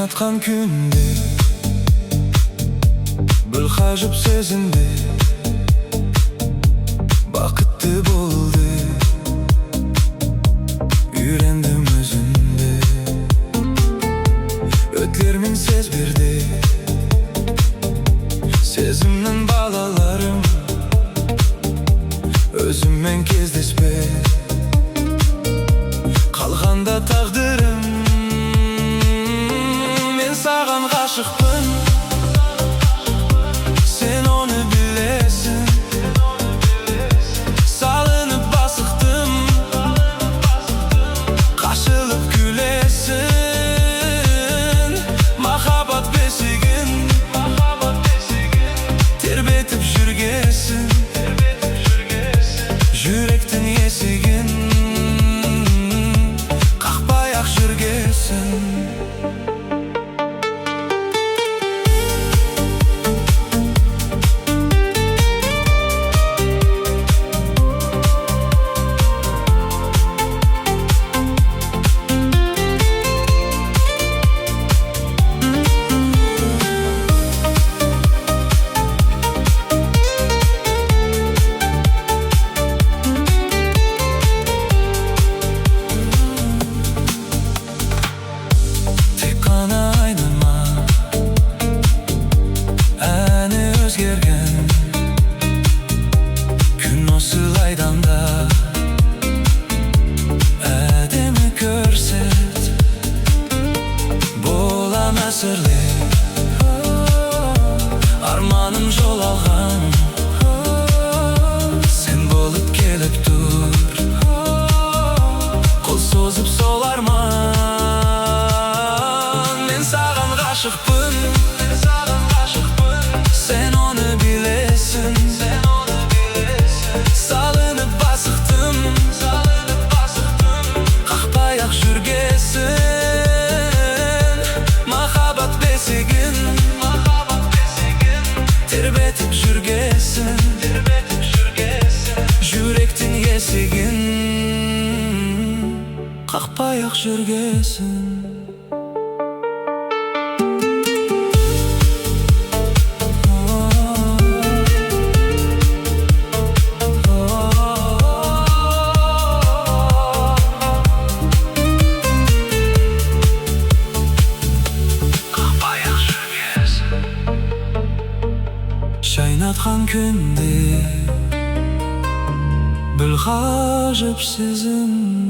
Шайнатқан күнде бір ғажап сезімде бақытты болды, үйрендім өзіңді. Өтлермен сез берді сезімнің балаларым, өзіммен кездеспе қалғанда тағдырым. Мен саған ғашықпын, сен оны білесің. Салынып басықтым, қашылып күлесің. Махаббат бесігін тербетіп жүргесін, жүректің есігін қақпай ақ жүргесін. Күн осылайдан да әдемі көрсет, болам әсірле арманым жол алған. Сен болып келіп тұр, қол созып сол арман. Мен саған ғашықпын, сен оны білесің. Салынып басықтым, қақпай ақ жүргесін. Махаббат бесігін тербетіп жүргесін, жүректің есігін қақпай ақ жүргесін. Шайнатқан күнде бір ғажап сезім